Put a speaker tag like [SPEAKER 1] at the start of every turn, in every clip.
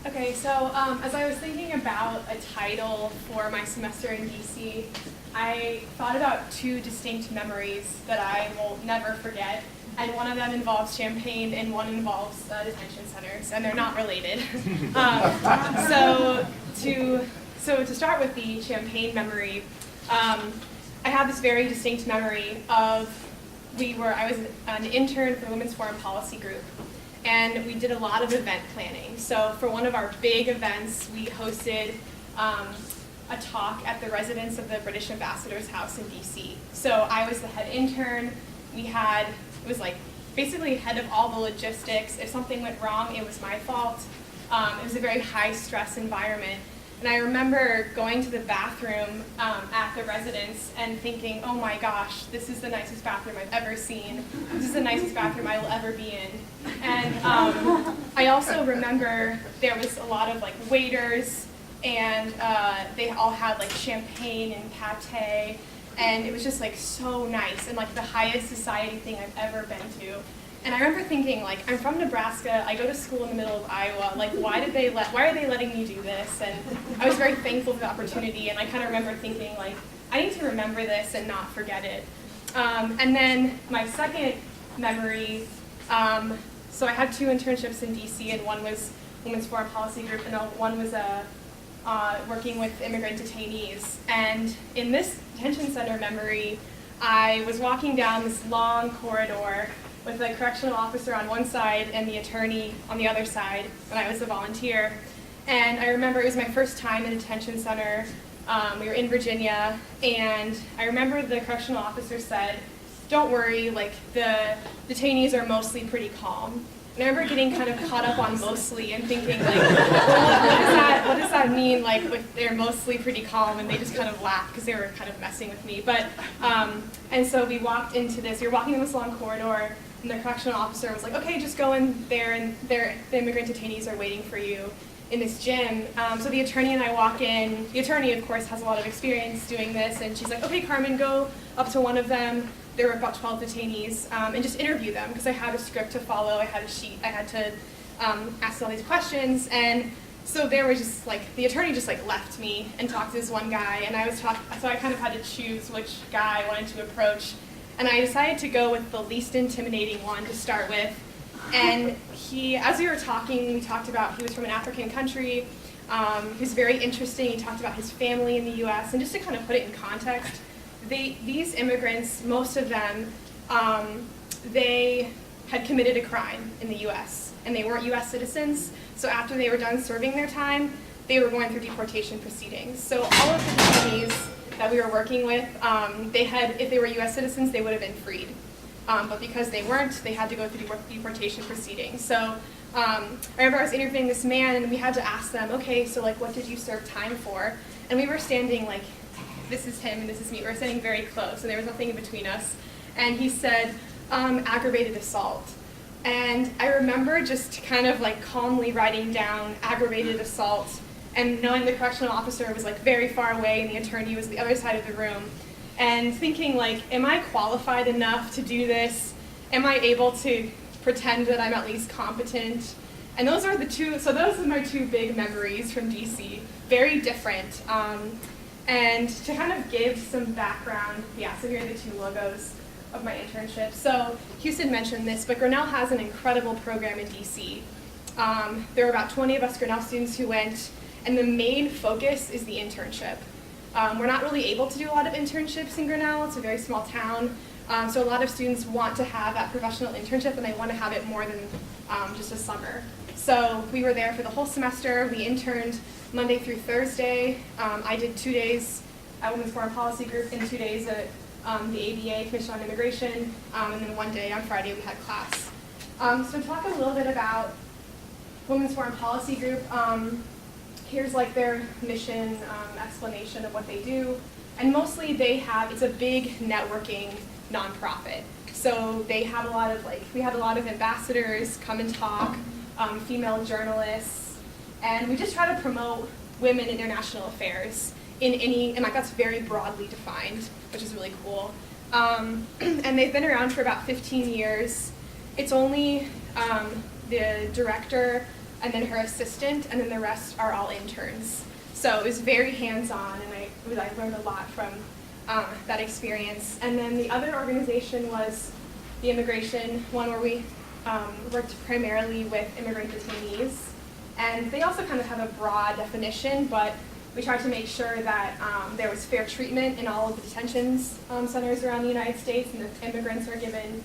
[SPEAKER 1] Okay, so as I was thinking about a title for my semester in DC, I thought about two distinct memories that I will never forget. And one of them involves Champaign and one involves detention centers, and they're not related. So to start with the Champaign memory, I have this very distinct memory of I was an intern for the Women's Foreign Policy Group, and we did a lot of event planning. So for one of our big events, we hosted a talk at the residence of the British ambassador's house in DC. So I was the head intern. It was like basically head of all the logistics. If something went wrong, it was my fault. It was a very high stress environment. And I remember going to the bathroom at the residence and thinking, oh my gosh, this is the nicest bathroom I've ever seen. This is the nicest bathroom I will ever be in. And I also remember there was a lot of like waiters, and they all had like champagne and pate, and it was just like so nice and like the highest society thing I've ever been to. And I remember thinking, like, I'm from Nebraska, I go to school in the middle of Iowa, like, why are they letting me do this? And I was very thankful for the opportunity, and I kind of remember thinking, like, I need to remember this and not forget it. And then my second memory, so I had two internships in DC, and one was Women's Foreign Policy Group, and one was working with immigrant detainees. And in this detention center memory, I was walking down this long corridor with the correctional officer on one side and the attorney on the other side, and I was a volunteer. And I remember it was my first time in a detention center. We were in Virginia, and I remember the correctional officer said, don't worry, like, the detainees are mostly pretty calm. And I remember getting kind of caught up on mostly and thinking, like, what does that mean, like, if they're mostly pretty calm? And they just kind of laughed because they were kind of messing with me. But, and so we walked into this, we were walking in this long corridor, and the correctional officer was like, okay, just go in there, and the immigrant detainees are waiting for you in this gym. So the attorney and I walk in. The attorney, of course, has a lot of experience doing this, and she's like, okay, Carmen, go up to one of them. There were about 12 detainees, and just interview them, because I had a script to follow, I had a sheet, I had to ask all these questions, and so there was just like, the attorney just like left me and talked to this one guy, and so I kind of had to choose which guy I wanted to approach, and I decided to go with the least intimidating one to start with. And as we were talking, we talked about, he was from an African country, he was very interesting, he talked about his family in the US, and just to kind of put it in context, these immigrants, most of them, they had committed a crime in the US, and they weren't US citizens, so after they were done serving their time, they were going through deportation proceedings. So all of the detainees that we were working with, if they were US citizens, they would have been freed. But because they weren't, they had to go through deportation proceedings. So I remember I was interviewing this man, and we had to ask them, okay, so like, what did you serve time for? And we were standing like, this is him and this is me. We were standing very close, and there was nothing in between us. And he said, aggravated assault. And I remember just kind of like calmly writing down aggravated assault, and knowing the correctional officer was like very far away and the attorney was the other side of the room, and thinking like, am I qualified enough to do this? Am I able to pretend that I'm at least competent? And those are my two big memories from DC, very different. And to kind of give some background, so here are the two logos of my internship. So Houston mentioned this, but Grinnell has an incredible program in DC. There are about 20 of us Grinnell students who went, and the main focus is the internship. We're not really able to do a lot of internships in Grinnell. It's a very small town. So a lot of students want to have that professional internship, and they want to have it more than just a summer. So we were there for the whole semester. We interned Monday through Thursday. I did 2 days at Women's Foreign Policy Group and 2 days at the ABA, Commission on Immigration, and then 1 day on Friday we had class. So talk a little bit about Women's Foreign Policy Group. Here's like their mission explanation of what they do. And mostly it's a big networking nonprofit. So they have we had a lot of ambassadors come and talk, female journalists, and we just try to promote women in international affairs and like that's very broadly defined, which is really cool. And they've been around for about 15 years. It's only the director and then her assistant, and then the rest are all interns. So it was very hands-on, and I learned a lot from that experience. And then the other organization was the immigration one, where we worked primarily with immigrant detainees. And they also kind of have a broad definition, but we tried to make sure that there was fair treatment in all of the detention centers around the United States, and that immigrants are given,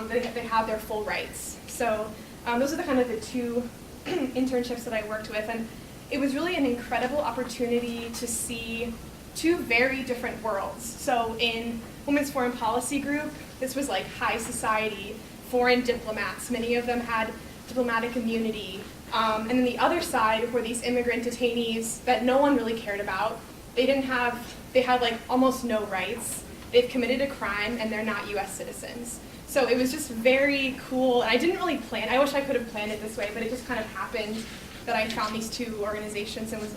[SPEAKER 1] they have their full rights. So those are the kind of the two internships that I worked with. And it was really an incredible opportunity to see two very different worlds. So in Women's Foreign Policy Group, this was like high society, foreign diplomats. Many of them had diplomatic immunity. And then the other side were these immigrant detainees that no one really cared about. They had like almost no rights. They've committed a crime and they're not US citizens. So it was just very cool. And I didn't really plan, I wish I could have planned it this way, but it just kind of happened that I found these two organizations and was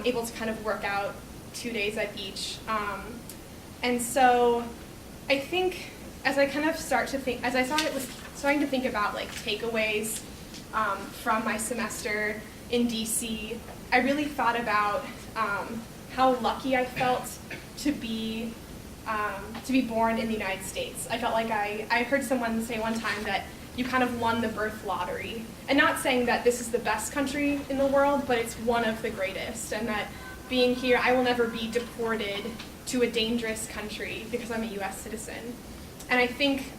[SPEAKER 1] able to kind of work out 2 days at each. And so I think as I kind of as I was starting to think about like takeaways from my semester in DC, I really thought about how lucky I felt to be born in the United States. I felt like I heard someone say one time that you kind of won the birth lottery. And not saying that this is the best country in the world, but it's one of the greatest. And that being here, I will never be deported to a dangerous country because I'm a US citizen. And I think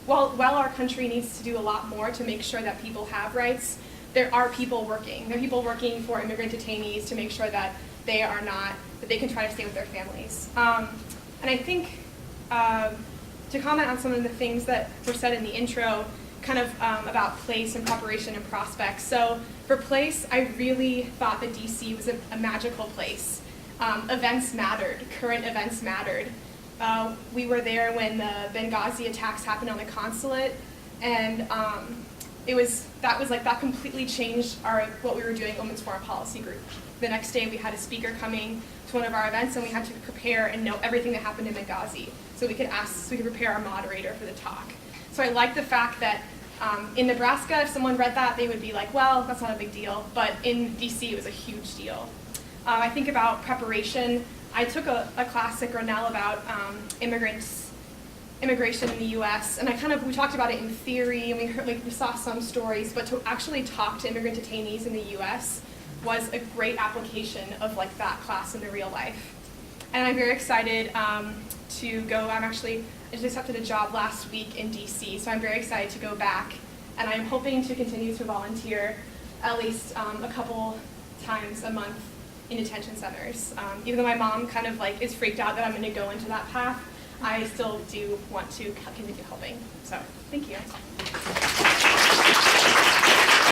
[SPEAKER 1] while our country needs to do a lot more to make sure that people have rights, there are people working. There are people working for immigrant detainees to make sure that that they can try to stay with their families. And I think to comment on some of the things that were said in the intro, kind of about place and preparation and prospects. So for place, I really thought that DC was a magical place. Events mattered, current events mattered. We were there when the Benghazi attacks happened on the consulate, and that completely changed what we were doing at Women's Foreign Policy Group. The next day we had a speaker coming to one of our events, and we had to prepare and know everything that happened in Benghazi, so we could prepare our moderator for the talk. So I like the fact that in Nebraska, if someone read that, they would be like, well, that's not a big deal, but in DC it was a huge deal. I think about preparation. I took a class at Grinnell about immigration in the U.S., and we talked about it in theory, and we saw some stories, but to actually talk to immigrant detainees in the U.S. was a great application of like that class in the real life. And I'm very excited to go. I just accepted a job last week in DC, so I'm very excited to go back, and I'm hoping to continue to volunteer at least a couple times a month in detention centers. Even though my mom kind of like is freaked out that I'm going to go into that path, I still do want to continue helping. So, thank you.